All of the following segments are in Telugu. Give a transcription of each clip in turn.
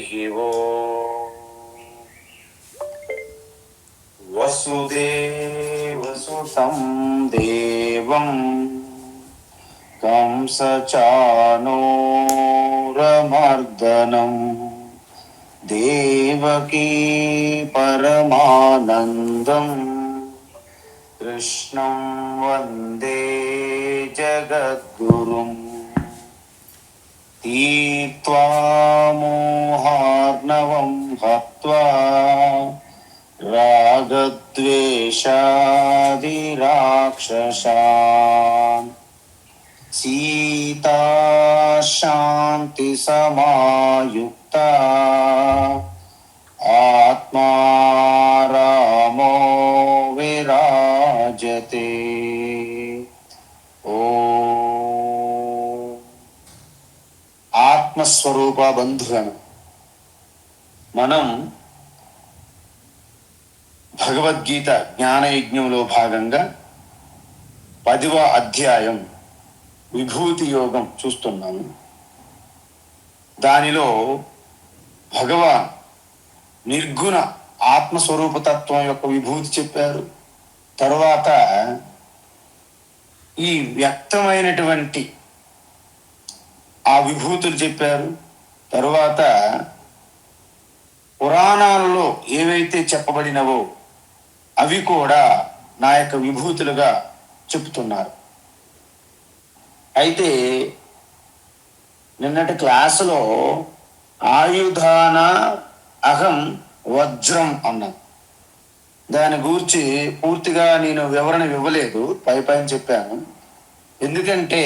ఓం. వసుదేవసుతం దేవం కంసచానూరమర్దనం దేవకీ పరమానందం కృష్ణం వందే జగద్గురుం. తీర్త్వా మోహార్ణవం హత్వా రాగద్వేషాదిరాక్షసాన్ సీతా శాంతి సమాయుక్త ఆత్మా రామో విరాజతే. ఆత్మస్వరూప బంధుగణ, మనం భగవద్గీత జ్ఞానయజ్ఞంలో భాగంగా 10వ అధ్యాయం విభూతి యోగం చూస్తున్నాము. దానిలో భగవాన్ నిర్గుణ ఆత్మస్వరూపతత్వం యొక్క విభూతి చెప్పారు. తరువాత ఈ వ్యక్తమైనటువంటి ఆ విభూతులు చెప్పారు. తరువాత పురాణాలలో ఏవైతే చెప్పబడినవో అవి కూడా నా యొక్క విభూతులుగా చెప్తున్నారు. అయితే నిన్నటి క్లాసులో ఆయుధాన అహం వజ్రం అన్నాను. దాని గురించి పూర్తిగా నేను వివరణ ఇవ్వలేదు, పైన చెప్పాను. ఎందుకంటే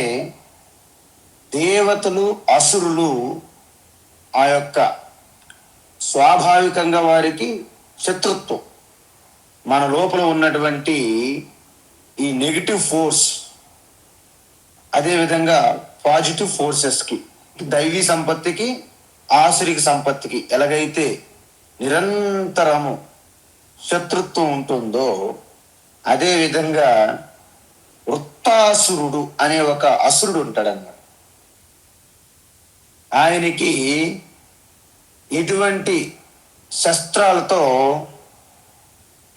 దేవతలు అసురులు ఆ యొక్క స్వాభావికంగా వారికి శత్రుత్వం, మన లోపల ఉన్నటువంటి ఈ నెగిటివ్ ఫోర్స్, అదేవిధంగా పాజిటివ్ ఫోర్సెస్కి, దైవీ సంపత్తికి ఆసురిక సంపత్తికి ఎలాగైతే నిరంతరము శత్రుత్వం ఉంటుందో, అదేవిధంగా వృత్తాసురుడు అనే ఒక అసురుడు ఉంటాడన్నమాట. ఆయనకి ఎటువంటి శస్త్రాలతో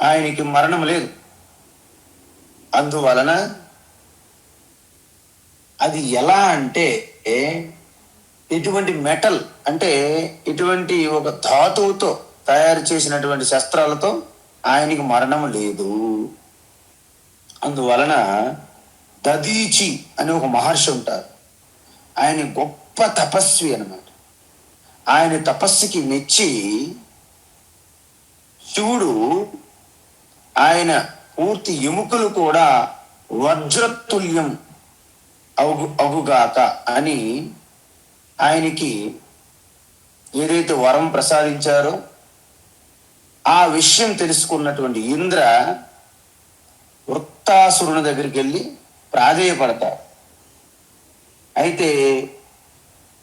ఆయనకి మరణం లేదు. అందువలన అది ఎలా అంటే ఇటువంటి మెటల్ అంటే ఇటువంటి ఒక ధాతువుతో తయారు చేసినటువంటి శస్త్రాలతో ఆయనకి మరణం లేదు. అందువలన దదీచి అనే ఒక మహర్షి ఉంటారు. ఆయన గొప్ప తపస్వి అన్నమాట. ఆయన తపస్సుకి మెచ్చి శివుడు ఆయన పూర్తి ఎముకలు కూడా వజ్రతుల్యం అగుగాక అని ఆయనకి ఏదైతే వరం ప్రసాదించారో ఆ విషయం తెలుసుకున్నటువంటి ఇంద్ర వృత్తాసురుని దగ్గరికి వెళ్ళి ప్రాధేయపడతారు. అయితే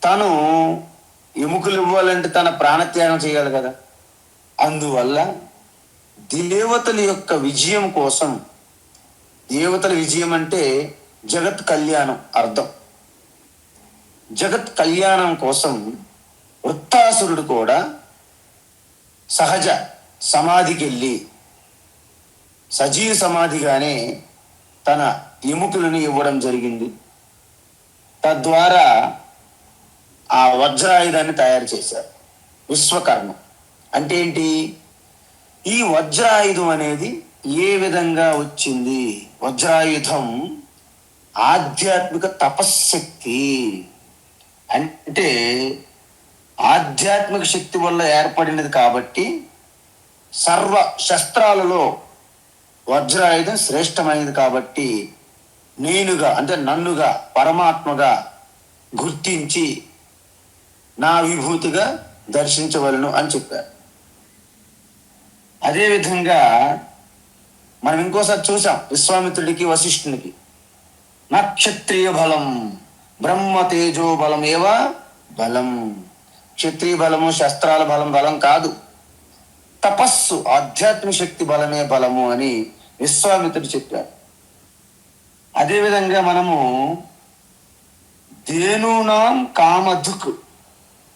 తను ఎముకలు ఇవ్వాలంటే తన ప్రాణత్యాగం చేయాలి కదా. అందువల్ల దేవతల యొక్క విజయం కోసం, దేవతల విజయం అంటే జగత్ కళ్యాణం అర్థం, జగత్ కళ్యాణం కోసం వృత్తాసురుడు కూడా సహజ సమాధికి వెళ్ళి సజీవ సమాధిగానే తన ఎముకలను ఇవ్వడం జరిగింది. తద్వారా ఆ వజ్రాయుధాన్ని తయారు చేశారు విశ్వకర్మ. అంటే ఏంటి? ఈ వజ్రాయుధం అనేది ఏ విధంగా వచ్చింది? వజ్రాయుధం ఆధ్యాత్మిక తపశ్శక్తి. అంటే ఆధ్యాత్మిక శక్తి వల్ల ఏర్పడినది కాబట్టి సర్వ శస్త్రాలలో వజ్రాయుధం శ్రేష్టమైనది కాబట్టి నేనుగా అంటే నన్నుగా పరమాత్మగా గుర్తించి నా విభూతిగా దర్శించవలను అని చెప్పారు. అదేవిధంగా మనం ఇంకోసారి చూసాం విశ్వామిత్రుడికి వశిష్ఠునికి. నక్షత్రియ బలం బ్రహ్మ తేజో బలం ఏవ బలం. క్షత్రియ బలము శస్త్రాల బలం కాదు, తపస్సు ఆధ్యాత్మిక శక్తి బలమే బలము అని విశ్వామిత్రుడు చెప్పారు. అదేవిధంగా మనము ధేనూనాం కామధుక్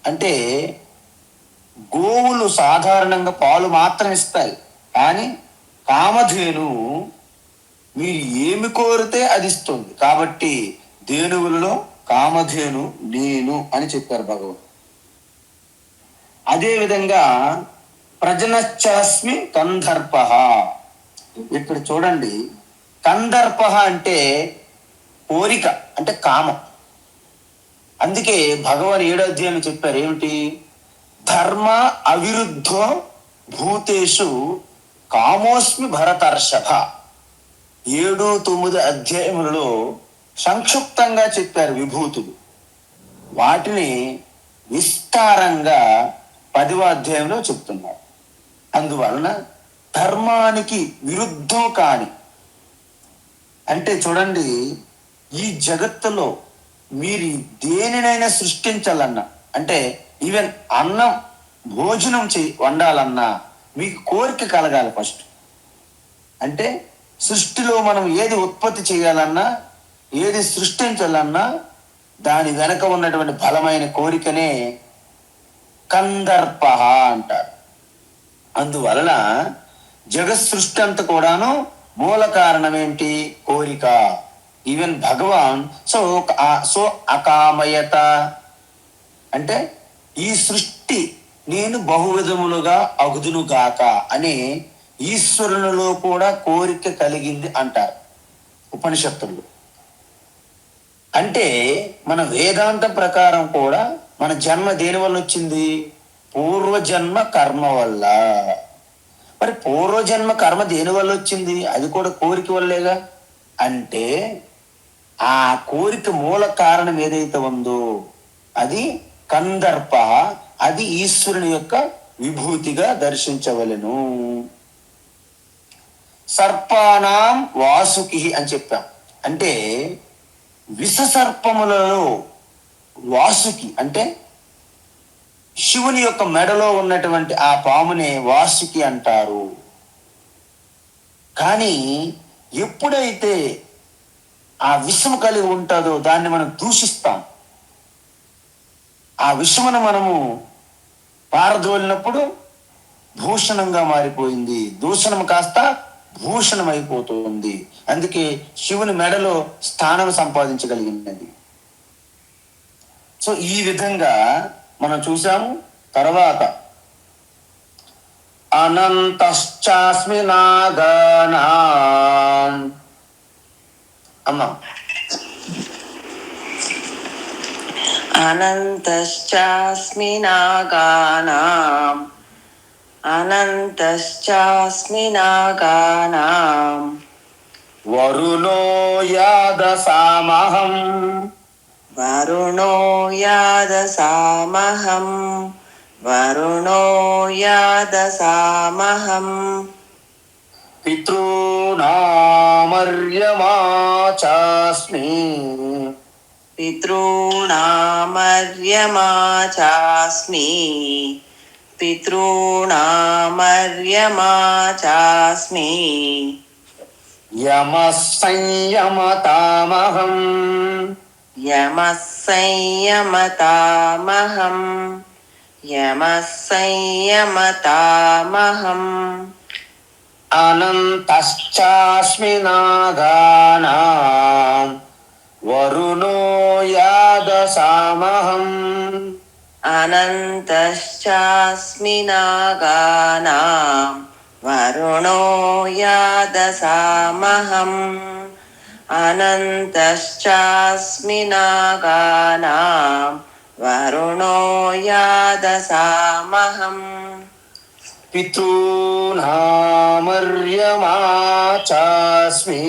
అంటే గోవులు సాధారణంగా పాలు మాత్రం ఇస్తాయి, కానీ కామధేను మీరు ఏమి కోరితే అది ఇస్తుంది. కాబట్టి ధేనువులలో కామధేను నేను అని చెప్పారు భగవాన్. అదేవిధంగా ప్రజనశ్చాస్మి కందర్ప. ఇక్కడ చూడండి, కందర్ప అంటే కోరిక, అంటే కామం. అందుకే భగవాన్ 7వ అధ్యాయం చెప్పారు ఏమిటి? ధర్మ అవిరుద్ధో భూతేషు కామోస్మి భరతర్షభ. 7, 9 అధ్యాయములలో సంక్షిప్తంగా చెప్పారు విభూతులు. వాటిని విస్తారంగా 10వ అధ్యాయంలో చెప్తున్నారు. అందువలన ధర్మానికి విరుద్ధం కాని, అంటే చూడండి, ఈ జగత్తులో మీరు దేనినైనా సృష్టించాలన్నా, అంటే ఈవెన్ అన్నం భోజనం వండాలన్నా మీకు కోరిక కలగాలి ఫస్ట్. అంటే సృష్టిలో మనం ఏది ఉత్పత్తి చేయాలన్నా, ఏది సృష్టించాలన్నా దాని వెనక ఉన్నటువంటి బలమైన కోరికనే కందర్ప అంటారు. అందువలన జగత్ సృష్టి అంతా కూడాను మూల కారణం ఏంటి? కోరిక. ఈవెన్ భగవాన్ సో అకామయత అంటే ఈ సృష్టి నేను బహువిధములుగా అగుదును గాక అనే ఈశ్వరునిలో కూడా కోరిక కలిగింది అంటారు ఉపనిషత్తులు. అంటే మన వేదాంతం ప్రకారం కూడా మన జన్మ దేని వల్ల వచ్చింది? పూర్వజన్మ కర్మ వల్ల. మరి పూర్వజన్మ కర్మ దేని వల్ల వచ్చింది? అది కూడా కోరిక వల్లేగా. అంటే ఆ కోరిక మూల కారణం ఏదైతే ఉందో అది కందర్ప, అది ఈశ్వరుని యొక్క విభూతిగా దర్శించవలెను. సర్పానాం వాసుకి అని చెప్పాం. అంటే విషసర్పములలో వాసుకి అంటే శివుని యొక్క మెడలో ఉన్నటువంటి ఆ పామునే వాసుకి అంటారు. కానీ ఎప్పుడైతే ఆ విషము కలిగి ఉంటుందో దాన్ని మనం దూషిస్తాం. ఆ విషమును మనము పారదోలినప్పుడు భూషణంగా మారిపోయింది, దూషణం కాస్త భూషణం అయిపోతుంది. అందుకే శివుని మెడలో స్థానం సంపాదించగలిగినది. సో ఈ విధంగా మనం చూసాము. తర్వాత అనంతశ్చాస్మి నాగానాం. అమ్మా, అనంతశ్చాస్మి నాగానాం, అనంతశ్చాస్మి నాగానాం. వరుణో యాదసామహం, వరుణో యాదసామహం, వరుణో యాదసామహం. పితॄణామర్యమా చాస్మి, పితॄణామర్యమా చాస్మి, పితॄణామర్యమా చాస్మి. M సంయమతామహం, M సంయమతామహం, M సంయమతామహం. అనంతశ్చాస్మి నాగానాం, వరుణో యాదసామహం. అనంతశ్చాస్మి నాగానాం, వరుణో యాదసామహం. అనంతశ్చాస్మి నాగానాం, వరుణో యాదసామహం. పితॄణామర్యమా చాస్మి,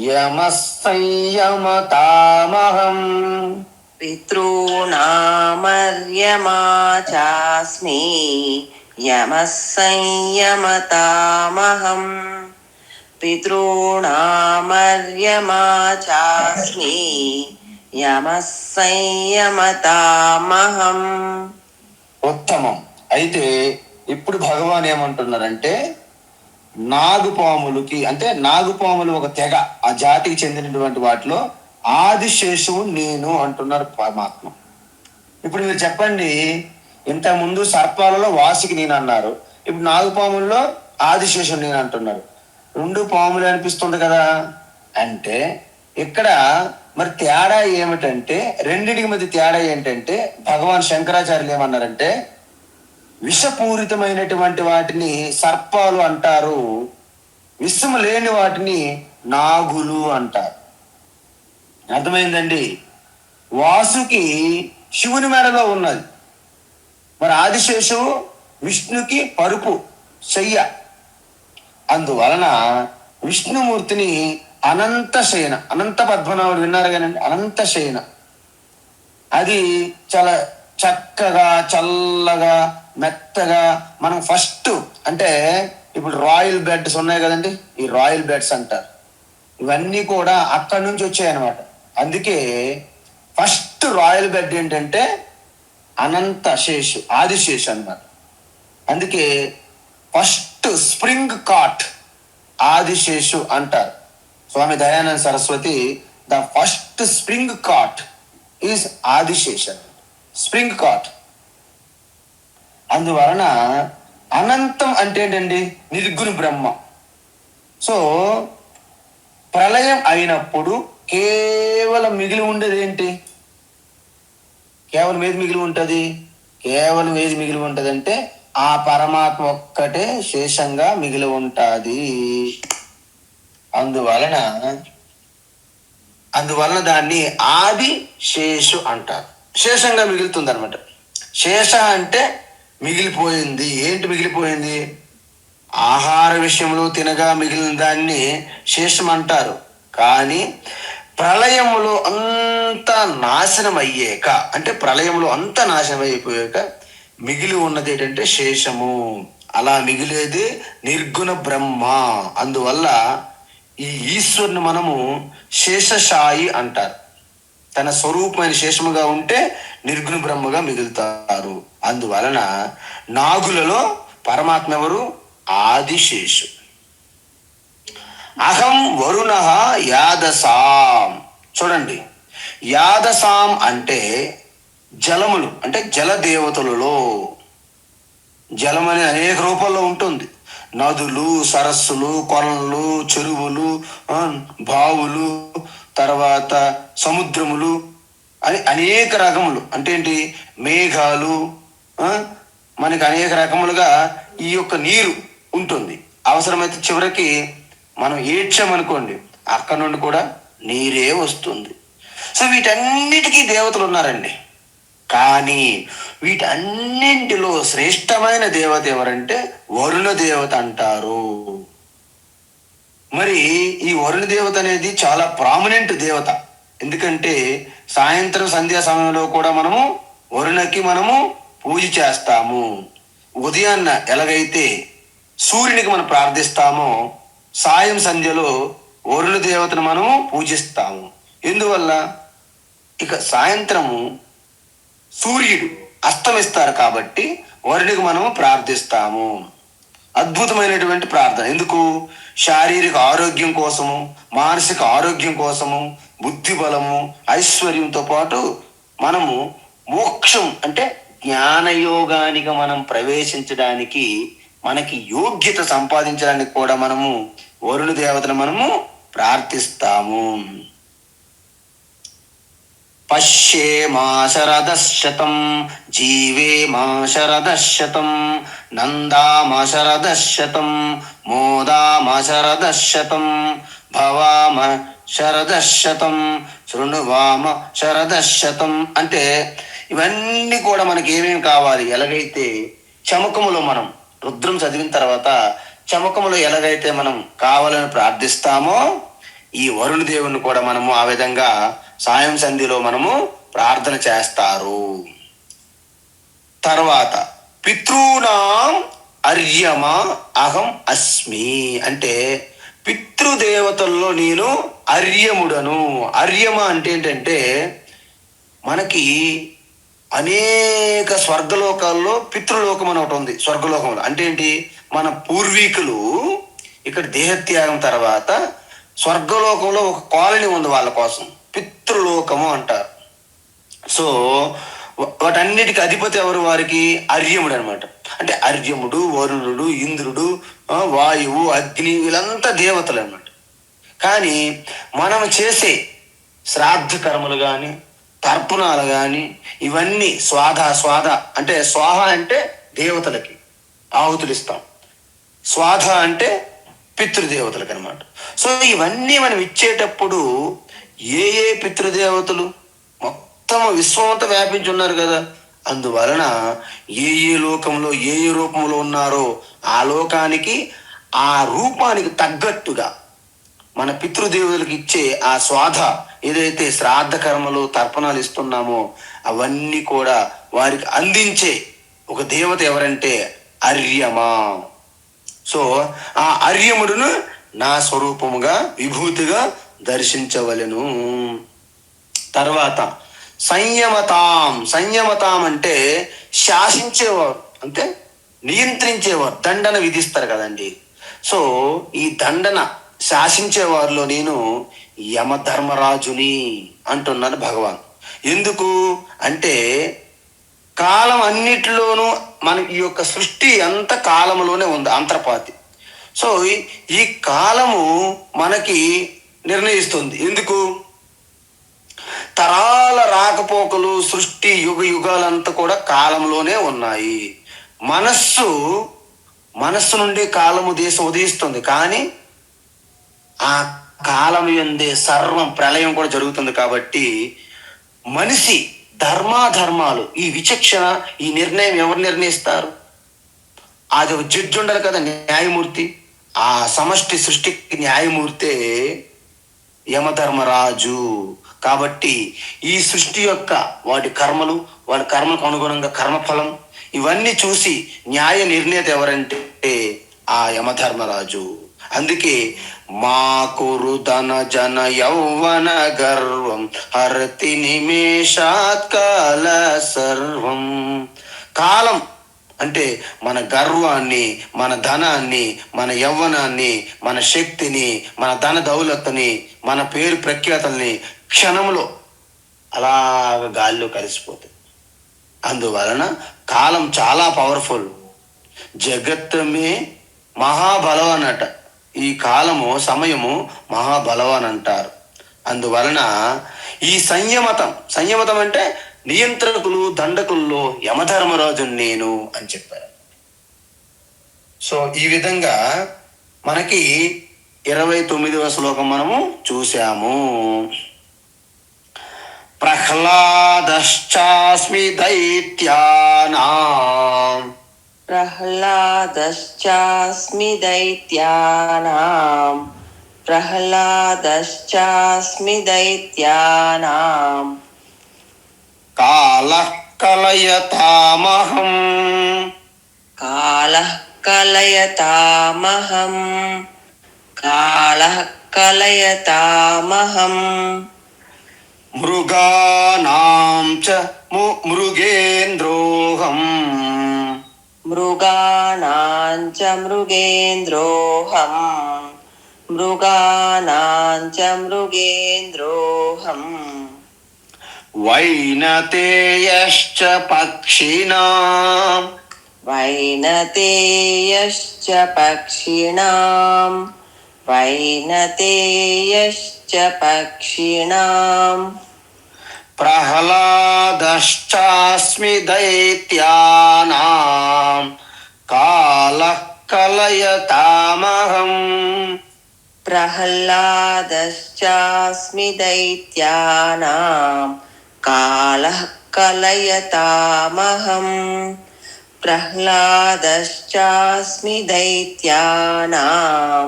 M సంయమతామహం. పితॄణామర్యమా చాస్మి, M సంయమతామహం. పితॄణామర్యమా చాస్మి, M సంయమతామహం. ఉత్తమం. అయితే ఇప్పుడు భగవాన్ ఏమంటున్నారంటే నాగుపాములకి, అంటే నాగుపాములు ఒక తెగ, ఆ జాతికి చెందినటువంటి వాటిలో ఆదిశేషువు నేను అంటున్నారు పరమాత్మ. ఇప్పుడు మీరు చెప్పండి, ఇంతకుముందు సర్పాలలో వాసుకి నేను అన్నారు, ఇప్పుడు నాగుపాముల్లో ఆదిశేషుడు నేను అంటున్నారు. రెండు పాములు అనిపిస్తుంది కదా. అంటే ఇక్కడ మరి తేడా ఏమిటంటే, రెండింటికి మధ్య తేడా ఏంటంటే, భగవాన్ శంకరాచార్యులు ఏమన్నారంటే, విషపూరితమైనటువంటి వాటిని సర్పాలు అంటారు, విషము లేని వాటిని నాగులు అంటారు. అర్థమైందండి. వాసుకి శివుని మెడలో ఉన్నది, మరి ఆదిశేషువు విష్ణుకి పరుపు శయ్య. అందువలన విష్ణుమూర్తిని అనంత శయన, అనంత పద్మనాభుడు విన్నారు కానండి, అనంత శయన. అది చాలా చక్కగా చల్లగా మెత్తగా. మనం ఫస్ట్ అంటే ఇప్పుడు రాయల్ బెడ్స్ ఉన్నాయి కదండి, ఈ రాయల్ బెడ్స్ అంటారు, ఇవన్నీ కూడా అక్కడి నుంచి వచ్చాయన్నమాట. అందుకే ఫస్ట్ రాయల్ బెడ్ ఏంటంటే అనంత శేషు, ఆదిశేషు అన్నమాట. అందుకే ఫస్ట్ స్ప్రింగ్ కాట్ ఆదిశేషు అంటారు. Swami Dayananda Saraswati the first spring cot is Adisesha, spring cot. అందువలన అనంతం అంటే ఏంటండి, నిర్గుణ బ్రహ్మ. సో ప్రళయం అయినప్పుడు కేవలం మిగిలి ఉండేది ఏంటి? కేవలం ఏది మిగిలి ఉంటుంది? కేవలం ఏది మిగిలి ఉంటుంది అంటే ఆ పరమాత్మ ఒక్కటే శేషంగా మిగిలి ఉంటుంది. అందువలన దాన్ని ఆది శేషు అంటారు. శేషంగా మిగులుతుంది అనమాట. శేష అంటే మిగిలిపోయింది. ఏంటి మిగిలిపోయింది? ఆహార విషయంలో తినగా మిగిలిన దాన్ని శేషం అంటారు. కానీ ప్రళయములో అంతా నాశనం అయ్యాక, అంటే ప్రళయంలో అంతా నాశనం అయిపోయాక మిగిలి ఉన్నది ఏంటంటే శేషము. అలా మిగిలేది నిర్గుణ బ్రహ్మ. అందువల్ల ఈ ఈశ్వరుని మనము శేషశాయి అంటారు. తన స్వరూపమైన శేషముగా ఉంటే నిర్గుణ బ్రహ్మగా మిగులుతారు. అందువలన నాగులలో పరమాత్మ ఎవరు? ఆదిశేషు. అహం వరుణ యాదసాం. చూడండి, యాదసాం అంటే జలములు, అంటే జల దేవతలలో. జలం అనే అనేక రూపాల్లో ఉంటుంది. నదులు, సరస్సులు, కొలలు, చెరువులు, బావులు, తర్వాత సముద్రములు అని అనేక రకములు. అంటే ఏంటి? మేఘాలు, మనకి అనేక రకములుగా ఈ యొక్క నీరు ఉంటుంది. అవసరమైతే చివరికి మనం ఏడ్చామనుకోండి, అక్కడ నుండి కూడా నీరే వస్తుంది. సో వీటన్నిటికీ దేవతలు ఉన్నారండి. కానీ వీటన్నింటిలో శ్రేష్టమైన దేవత ఎవరంటే వరుణ దేవత అంటారు. మరి ఈ వరుణ దేవత అనేది చాలా ప్రామినెంట్ దేవత. ఎందుకంటే సాయంత్రం సంధ్యా సమయంలో కూడా మనము వరుణకి మనము పూజ చేస్తాము. ఉదయాన్న ఎలాగైతే సూర్యునికి మనం ప్రార్థిస్తామో, సాయం సంధ్యలో వరుణ దేవతను మనము పూజిస్తాము. ఎందువల్ల? ఇక సాయంత్రము సూర్యుడు అస్తమిస్తారు కాబట్టి వరుణికి మనము ప్రార్థిస్తాము. అద్భుతమైనటువంటి ప్రార్థన. ఎందుకు? శారీరక ఆరోగ్యం కోసము, మానసిక ఆరోగ్యం కోసము, బుద్ధి బలము, ఐశ్వర్యంతో పాటు మనము మోక్షం అంటే జ్ఞానయోగానికి మనం ప్రవేశించడానికి, మనకి యోగ్యత సంపాదించడానికి కూడా మనము వరుణ దేవతను మనము ప్రార్థిస్తాము. పశ్యే మా శరదశతం, జీవే మా శరదశతం, నందా మా శరదశతం, మోదా మా శరదశతం, భవామ శరదశతం, శృణువామ శరదశతం. అంటే ఇవన్నీ కూడా మనకి ఏమేమి కావాలి? ఎలాగైతే చమకములో మనం రుద్రం చదివిన తర్వాత చమకములో ఎలాగైతే మనం కావాలని ప్రార్థిస్తామో, ఈ వరుణ దేవుని కూడా మనము ఆ విధంగా సాయం సంధిలో మనము ప్రార్థన చేస్తారు. తర్వాత పితృనాం అర్యమ అహం అస్మి. అంటే పితృదేవతల్లో నేను అర్యముడను. అర్యమ అంటే ఏంటంటే, మనకి అనేక స్వర్గలోకాల్లో పితృలోకం అని ఒకటి ఉంది. స్వర్గలోకంలో అంటే ఏంటి? మన పూర్వీకులు ఇక్కడ దేహత్యాగం తర్వాత స్వర్గలోకంలో ఒక కాలనీ ఉంది వాళ్ళ కోసం, పితృలోకము అంటారు. సో వాటన్నిటికి అధిపతి ఎవరు? వారికి అర్యముడు అనమాట. అంటే అర్యముడు, వరుణుడు, ఇంద్రుడు, వాయువు, అగ్ని, వీళ్ళంతా దేవతలు అనమాట. కానీ మనం చేసే శ్రాద్ధ కర్మలు కానీ, తర్పణాలు కానీ, ఇవన్నీ స్వాధ అంటే స్వాహ అంటే దేవతలకి ఆహుతులు ఇస్తాం, స్వాధ అంటే పితృదేవతలకు అనమాట. సో ఇవన్నీ మనం ఇచ్చేటప్పుడు ఏ పితృదేవతలు మొత్తం విశ్వమంతా వ్యాపించి ఉన్నారు కదా, అందువలన ఏ లోకంలో ఏ రూపంలో ఉన్నారో ఆ లోకానికి, ఆ రూపానికి తగ్గట్టుగా మన పితృదేవతలకు ఇచ్చే ఆ స్వాధ, ఏదైతే శ్రాద్ధ కర్మలు తర్పణాలు ఇస్తున్నామో అవన్నీ కూడా వారికి అందించే ఒక దేవత ఎవరంటే అర్యమా. సో ఆ అర్యముడును నా స్వరూపముగా విభూతిగా దర్శించవలెను. తర్వాత సంయమతాం అంటే శాసించేవారు, అంటే నియంత్రించేవారు, దండన విధిస్తారు కదండి. సో ఈ దండన శాసించే వారిలో నేను యమధర్మరాజుని అంటున్నాను భగవాన్. ఎందుకు అంటే కాలం అన్నిటిలోనూ మనకి ఈ యొక్క సృష్టి అంత కాలంలోనే ఉంది, అంతర్పాతి. సో ఈ కాలము మనకి నిర్ణయిస్తుంది. ఎందుకు? తరాల రాకపోకలు, సృష్టి యుగాలంతా కూడా కాలంలోనే ఉన్నాయి. మనస్సు నుండి కాలము దేశం ఉదయిస్తుంది, కానీ ఆ కాలం ఎందే సర్వం ప్రళయం కూడా జరుగుతుంది. కాబట్టి మనిషి ధర్మాధర్మాలు, ఈ విచక్షణ, ఈ నిర్ణయం ఎవరు నిర్ణయిస్తారు? అది ఒక జడ్జి ఉండాలి కదా, న్యాయమూర్తి. ఆ సమష్టి సృష్టికి న్యాయమూర్తే యమధర్మరాజు. కాబట్టి ఈ సృష్టి యొక్క వాటి కర్మలు, వాటి కర్మకు అనుగుణంగా కర్మఫలం, ఇవన్నీ చూసి న్యాయ నిర్ణేత ఎవరంటే ఆ యమధర్మరాజు. అందుకే మా కురు ధన జన యౌవన గర్వం హరతి నిమేషాత్ కాల సర్వం. కాలం అంటే మన గర్వాన్ని, మన ధనాన్ని, మన యవ్వనాన్ని, మన శక్తిని, మన ధన దౌలత్తుని, మన పేరు ప్రఖ్యాతల్ని క్షణంలో అలాగ గాల్లో కలిసిపోతుంది. అందువలన కాలం చాలా పవర్ఫుల్. జగత్తమే మహాబలవాన్ అట. ఈ కాలము, సమయము మహాబలవాన్ అంటారు. అందువలన ఈ సంయమతం అంటే నియంత్రకులు, దండకుల్లో యమధర్మరాజు నేను అని చెప్పారు. సో ఈ విధంగా మనకి 29వ శ్లోకం మనము చూసాము. ప్రహ్లాదశ్చాస్మి దైత్యానాం ప్రహ్లాదశ్చాస్మి దైత్యానాం కాలః కలయతామహం కలయతామహం మృగాణాం చ మృగేంద్రోహం వైనతేయశ్చ పక్షిణాం ప్రహ్లాదశ్చాస్మి దైత్యానాం కాలః కలయతామహం ప్రహ్లాదశ్చాస్మి దైత్యానాం కాలః కలయతామహం ప్రహ్లాదశ్చాస్మి దైత్యానాం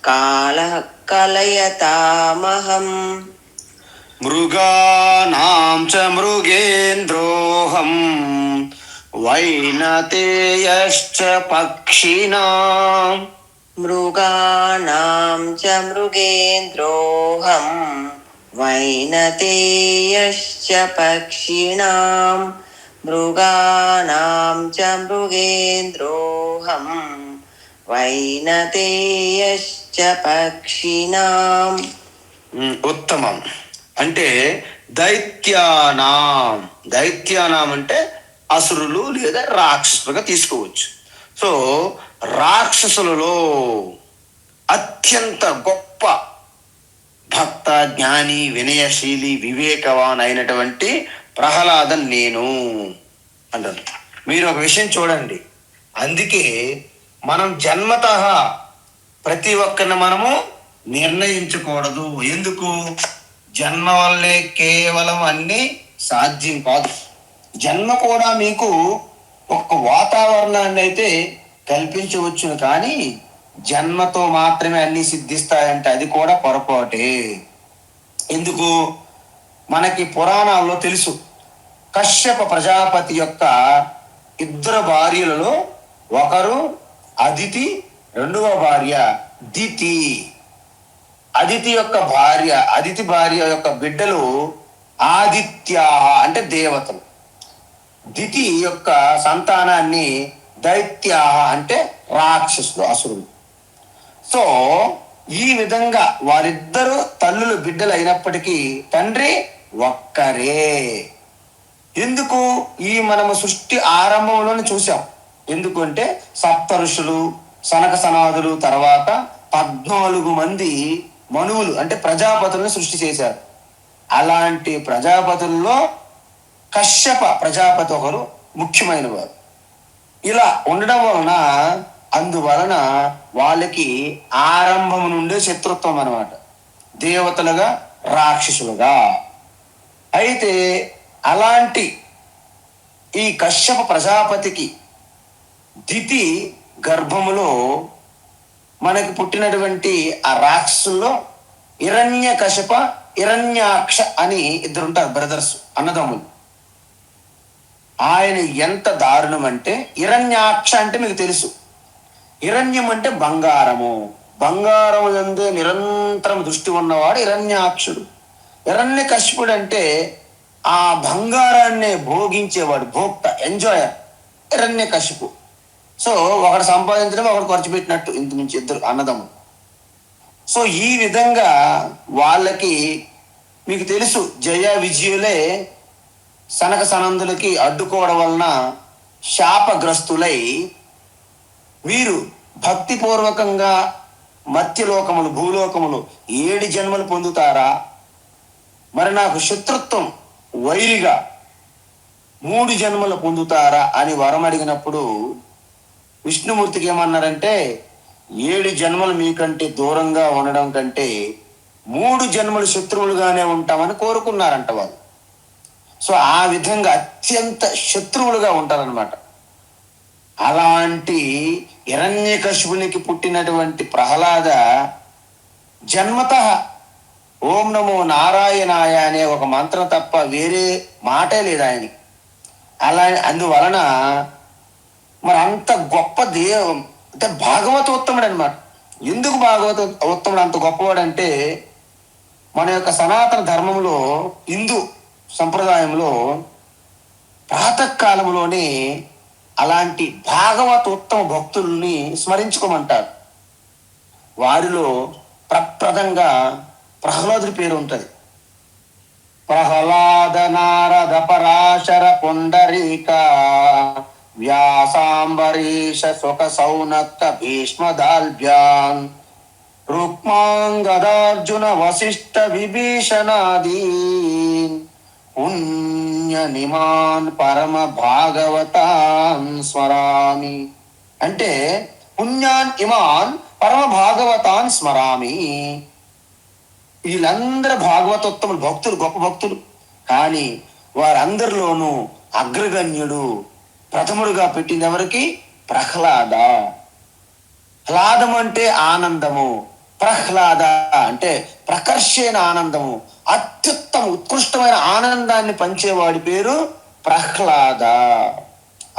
కాలః కలయతామహం మృగాణాం చ మృగేంద్రోహం వైనతేయశ్చ పక్షిణాం మృగాణాం చ మృగేంద్రోహం వైనతేయశ్చ పక్షిణాం మృగాణాం చ మృగేంద్రోహం వైనతేయశ్చ పక్షిణాం. ఉత్తమం. అంటే దైత్యానాం. దైత్యానాం అంటే అసురులు లేదా రాక్షసులుగా తీసుకోవచ్చు. సో రాక్షసులలో అత్యంత గొప్ప భక్త, జ్ఞాని, వినయశీలి, వివేకవాన్ అయినటువంటి ప్రహ్లాదన్ నేను అంటారు. మీరు ఒక విషయం చూడండి, అందుకే మనం జన్మతః ప్రతి ఒక్కరిని మనము నిర్ణయించకూడదు. ఎందుకు? జన్మ వల్లే కేవలం అన్ని సాధ్యం కాదు. జన్మ కూడా మీకు ఒక వాతావరణాన్ని అయితే కల్పించవచ్చును, కానీ జన్మతో మాత్రమే అన్ని సిద్ధిస్తాయంటే అది కూడా పొరపాటే. ఎందుకు? మనకి పురాణాల్లో తెలుసు, కశ్యప ప్రజాపతి యొక్క ఇద్దరు భార్యలలో ఒకరు అదితి, రెండవ భార్య దితి. అదితి భార్య యొక్క బిడ్డలు ఆదిత్య అంటే దేవతలు. దితి యొక్క సంతానాన్ని దైత్య అంటే రాక్షసులు, అసురులు. సో ఈ విధంగా వారిద్దరు తల్లులు బిడ్డలు అయినప్పటికీ తండ్రి ఒక్కరే. ఎందుకు? ఈ మనము సృష్టి ఆరంభంలోనే చూసాం. ఎందుకంటే సప్త ఋషులు, సనక సనాదులు, తర్వాత 14 మంది మనువులు అంటే ప్రజాపతులను సృష్టి చేశారు. అలాంటి ప్రజాపతుల్లో కశ్యప ప్రజాపతి ఒకరు ముఖ్యమైన వారు. ఇలా ఉండడం వలన అందువలన వాళ్ళకి ఆరంభం నుండే శత్రుత్వం అన్నమాట, దేవతలుగా రాక్షసులుగా. అయితే అలాంటి ఈ కశ్యప ప్రజాపతికి దితి గర్భములో మనకి పుట్టినటువంటి ఆ రాక్షసుల్లో హిరణ్య కశ్యప, హిరణ్యాక్ష అని ఇద్దరు ఉంటారు, బ్రదర్స్, అన్నదమ్ములు. ఆయన ఎంత దారుణం అంటే, హిరణ్యాక్ష అంటే మీకు తెలుసు, హిరణ్యం అంటే బంగారము, బంగారము యందే నిరంతరం దృష్టి ఉన్నవాడు హిరణ్యాక్షుడు. హిరణ్య కశ్యపుడు అంటే ఆ బంగారాన్నే భోగించేవాడు, భోక్త, ఎంజాయర్, హిరణ్య కశ్యపు. సో ఒకడు సంపాదించడం, ఒకడు ఖర్చు పెట్టినట్టు, ఇంటి నుంచి ఇద్దరు అన్నదమ్ములు. సో ఈ విధంగా వాళ్ళకి మీకు తెలుసు, జయ విజయులే సనక సనందులకి అడ్డుకోవడం వలన శాపగ్రస్తులై వీరు భక్తిపూర్వకంగా మత్స్యలోకములు, భూలోకములు 7 జన్మలు పొందుతారా, మరి నాకు శత్రుత్వం, వైరిగా 3 జన్మలు పొందుతారా అని వరం అడిగినప్పుడు విష్ణుమూర్తికి ఏమన్నారంటే, 7 జన్మలు మీకంటే దూరంగా ఉండడం కంటే 3 జన్మలు శత్రువులుగానే ఉంటామని కోరుకున్నారంట వాళ్ళు. సో ఆ విధంగా అత్యంత శత్రువులుగా ఉంటారనమాట. అలాంటి హిరణ్యకశిపునికి పుట్టినటువంటి ప్రహ్లాద జన్మతః ఓం నమో నారాయణాయ అనే ఒక మంత్రం తప్ప వేరే మాటే లేదు ఆయనకి. అలా అందువలన మరి అంత గొప్ప అంటే భాగవతోత్తముడు అనమాట. ఎందుకు భాగవతోత్తముడు అంత గొప్పవాడు అంటే, మన యొక్క సనాతన ధర్మంలో, హిందూ సంప్రదాయంలో ప్రాతకాలంలోనే అలాంటి భాగవతోత్తమ భక్తుల్ని స్మరించుకోమంటారు. వారిలో ప్రప్రదంగా ప్రహ్లాదుడి పేరు ఉంటుంది. ప్రహ్లాద నారద పరాశర పుండరీక వ్యాసాంబరీష సుఖ సౌనక్క భీష్మదాల్భ్యాన్ రుక్మాంగదార్జున వశిష్ఠ విభీషణాదీన్ పుణ్యనిమాన్ పరమ భాగవతాన్ స్మరామి. అంటే పుణ్యాన్ ఇమాన్ పరమ భాగవతాన్ స్మరామి. వీళ్ళందరూ భాగవతోత్తములు, భక్తులు, గొప్ప భక్తులు. కానీ వారందరిలోనూ అగ్రగణ్యుడు, ప్రథముడుగా పెట్టింది ఎవరికి? ప్రహ్లాద. హ్లాదం అంటే ఆనందము, ప్రహ్లాద అంటే ప్రకర్షణ ఆనందము, అత్యుత్తమ ఉత్కృష్టమైన ఆనందాన్ని పంచేవాడి పేరు ప్రహ్లాద.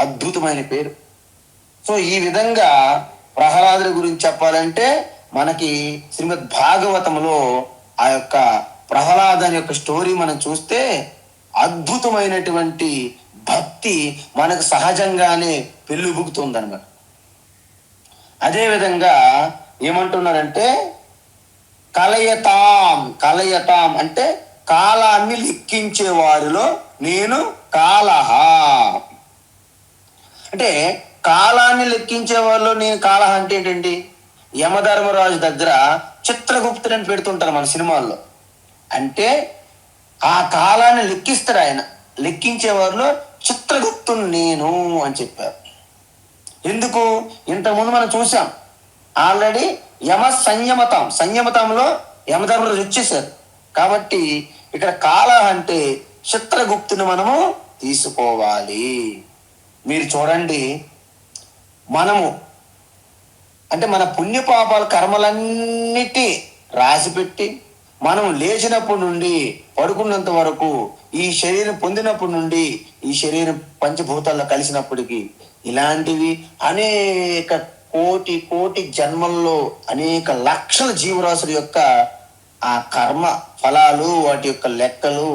అద్భుతమైన పేరు. సో ఈ విధంగా ప్రహ్లాదుడి గురించి చెప్పాలంటే మనకి శ్రీమద్ భాగవతంలో ఆ యొక్క ప్రహ్లాదని యొక్క స్టోరీ మనం చూస్తే అద్భుతమైనటువంటి భక్తి మనకు సహజంగానే పెళ్ళుబుకుతుంది అన్నమాట. అదేవిధంగా ఏమంటున్నారంటే కలయతాం. కలయతాం అంటే కాలాన్ని లెక్కించే వారిలో నేను కాలహ. అంటే కాలాన్ని లెక్కించే వారిలో నేను కాలహ అంటే ఏంటండి? యమధర్మరాజు దగ్గర చిత్రగుప్తుడు అని పెడుతుంటారు మన సినిమాల్లో. అంటే ఆ కాలాన్ని లెక్కిస్తాడు ఆయన. లెక్కించే వారిలో చిత్రగుప్తుడు నేను అని చెప్పారు. ఎందుకు? ఇంతకుముందు మనం చూసాం ఆల్రెడీ సంయమతంలో యమధర్మరాజు వచ్చేసారు. కాబట్టి ఇక్కడ కాల అంటే చిత్రగుప్తుని మనము తీసుకోవాలి. మీరు చూడండి, మనము అంటే మన పుణ్యపాపాల కర్మలన్నిటి రాసిపెట్టి మనం లేచినప్పటి నుండి పడుకున్నంత వరకు, ఈ శరీరం పొందినప్పటి నుండి ఈ శరీరం పంచభూతాల్లో కలిసినప్పటికీ ఇలాంటివి అనేక కోటి కోటి జన్మల్లో అనేక లక్షల జీవరాశుల యొక్క ఆ కర్మ ఫలాలు, వాటి యొక్క లెక్కలు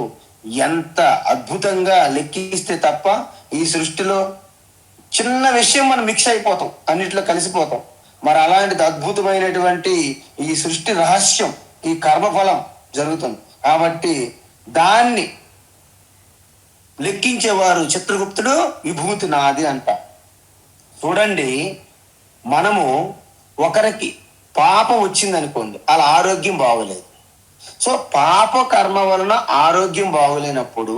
ఎంత అద్భుతంగా లెక్కిస్తే తప్ప ఈ సృష్టిలో చిన్న విషయం మనం మిక్స్ అయిపోతాం, అన్నిట్లో కలిసిపోతాం. మరి అలాంటిది అద్భుతమైనటువంటి ఈ సృష్టి రహస్యం, ఈ కర్మఫలం జరుగుతుంది. కాబట్టి దాన్ని లెక్కించేవారు చిత్రగుప్తుడు, విభూతి నాది అంట. చూడండి, మనము ఒకరికి పాపం వచ్చిందనుకోండి, అలా ఆరోగ్యం బాగోలేదు. సో పాప కర్మ వలన ఆరోగ్యం బాగోలేనప్పుడు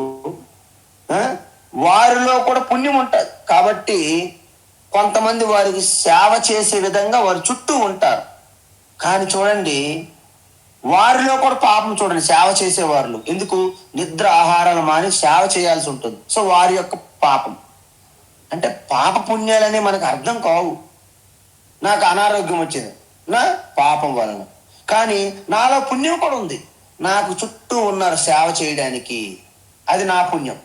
వారిలో కూడా పుణ్యం ఉంటుంది. కాబట్టి కొంతమంది వారికి సేవ చేసే విధంగా వారి చుట్టూ ఉంటారు. కానీ చూడండి, వారిలో కూడా పాపం చూడండి, సేవ చేసే వారిలో. ఎందుకు? నిద్ర ఆహారాలు మాని సేవ చేయాల్సి ఉంటుంది. సో వారి యొక్క పాపం అంటే పాప పుణ్యాలనే మనకు అర్థం కావు. నాకు అనారోగ్యం వచ్చింది నా పాపం వలన, కానీ నాలో పుణ్యం కూడా ఉంది. నాకు చుట్టూ ఉన్నారు సేవ చేయడానికి, అది నా పుణ్యం.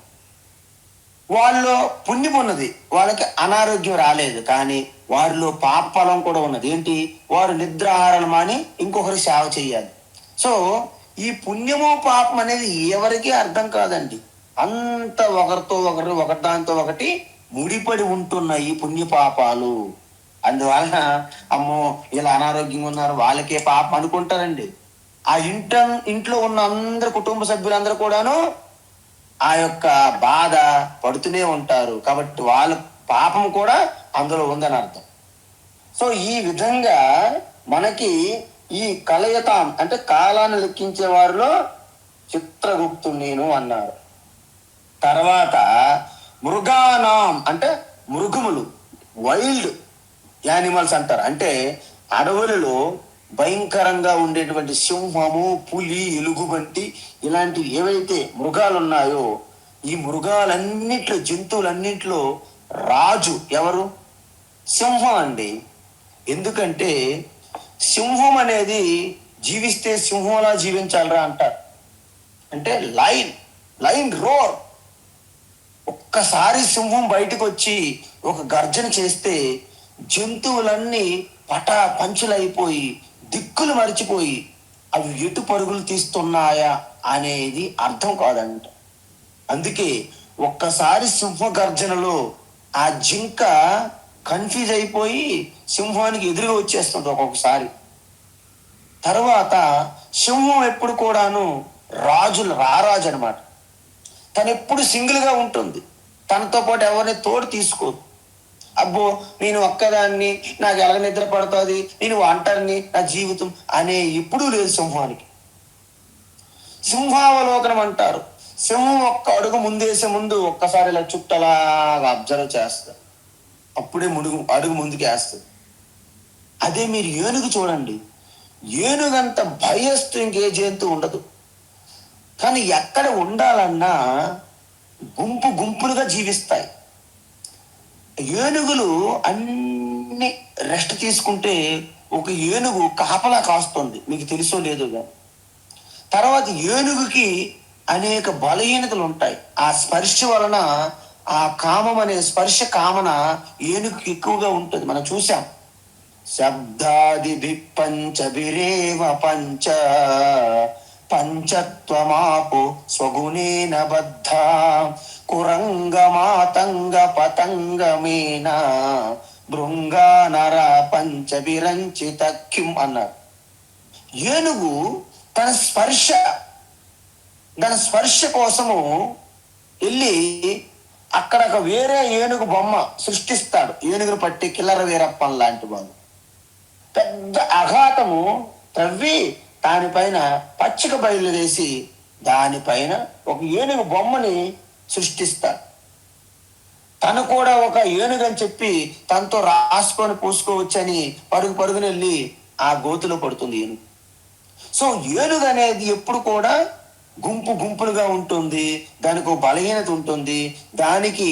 వాళ్ళలో పుణ్యం ఉన్నది, వాళ్ళకి అనారోగ్యం రాలేదు, కానీ వారిలో పాప ఫలం కూడా ఉన్నది. ఏంటి? వారు నిద్రాహారాలు మాని ఇంకొకరి సేవ చేయాలి. సో ఈ పుణ్యము పాపం అనేది ఎవరికి అర్థం కాదండి. అంత ఒకరితో ఒకరు, ఒకదానితో ఒకటి ముడిపడి ఉంటున్నాయి పుణ్యపాపాలు. అందువలన అమ్మో ఇలా అనారోగ్యంగా ఉన్నారు, వాళ్ళకే పాపం అనుకుంటారండి. ఆ ఇంట్లో ఉన్న అందరు కుటుంబ సభ్యులందరూ కూడాను ఆ యొక్క బాధ పడుతూనే ఉంటారు. కాబట్టి వాళ్ళ పాపం కూడా అందులో ఉందని అర్థం. సో ఈ విధంగా మనకి ఈ కలయతాం అంటే కాలాన్ని లెక్కించే వారిలో చిత్రగుప్తుడు నేను అన్నారు. తర్వాత మృగానాం అంటే మృగములు, వైల్డ్ యానిమల్స్ అంటారు. అంటే అడవులలో భయంకరంగా ఉండేటువంటి సింహము, పులి, ఎలుగుబంటి ఇలాంటివి ఏవైతే మృగాలు ఉన్నాయో, ఈ మృగాలన్నిట్లో, జంతువులన్నింటిలో రాజు ఎవరు? సింహం అండి. ఎందుకంటే సింహం అనేది జీవిస్తే సింహంలా జీవించాలరా అంటారు. అంటే లైన్ రోర్. ఒక్కసారి సింహం బయటకు వచ్చి ఒక గర్జన చేస్తే జంతువులన్నీ పటా పంచులైపోయి దిక్కులు మరిచిపోయి అవి ఎటు పరుగులు తీస్తున్నాయా అనేది అర్థం కాదంట. అందుకే ఒక్కసారి సింహ గర్జనలో ఆ జింక కన్ఫ్యూజ్ అయిపోయి సింహానికి ఎదురుగా వచ్చేస్తుంది ఒక్కొక్కసారి. తర్వాత సింహం ఎప్పుడు కూడాను రారాజు అనమాట. తను ఎప్పుడు సింగిల్గా ఉంటుంది, తనతో పాటు ఎవరిని తోడు తీసుకోదు. అబ్బో నేను ఒక్కదాన్ని, నాకు ఎలా నిద్ర పడుతుంది, నేను ఒంటరిని, నా జీవితం అనే ఎప్పుడూ లేదు సింహానికి. సింహావలోకనం అంటారు. సింహం ఒక్క అడుగు ముందేసే ముందు ఒక్కసారి ఇలా చుట్టలాగా అబ్జర్వ్ చేస్తారు, అప్పుడే అడుగు ముందుకు వేస్తుంది. అదే మీరు ఏనుగు చూడండి, ఏనుగంత భయస్తూ ఇంకే జంతువు ఉండదు. కానీ ఎక్కడ ఉండాలన్నా గుంపులుగా జీవిస్తాయి. ఏనుగులు అన్ని రెస్ట్ తీసుకుంటే ఒక ఏనుగు కాపలా కాస్తుంది, మీకు తెలుసో లేదుగా. తర్వాత ఏనుగుకి అనేక బలహీనతలు ఉంటాయి. ఆ స్పర్శ వలన ఆ కామం అనే స్పర్శ కామన ఏనుగుకి ఎక్కువగా ఉంటుంది. మనం చూసాం, శబ్దాది పంచభిరేవ పంచ పంచత్వమాపు స్వగుణేన బద్ధ కురంగమాతంగ పతంగమేన భృంగా నర పంచభిరంచిత కిం అన్నారు. ఏనుగు తన స్పర్శ దాని స్పర్శ కోసము వెళ్ళి అక్కడ ఒక వేరే ఏనుగు బొమ్మ సృష్టిస్తాడు. ఏనుగును పట్టి కిల్లర వీరప్పన్ లాంటి వాడు పెద్ద అఘాతము త్రవ్వి దానిపైన పచ్చిక బయలు వేసి దానిపైన ఒక ఏనుగు బొమ్మని సృష్టిస్తాడు. తను కూడా ఒక ఏనుగు అని చెప్పి తనతో రాసుకొని పూసుకోవచ్చని పరుగు పరుగున వెళ్ళి ఆ గోతులో పడుతుంది ఏనుగు. సో ఏనుగు అనేది ఎప్పుడు కూడా గుంపులుగా ఉంటుంది. దానికి ఒక బలహీనత ఉంటుంది. దానికి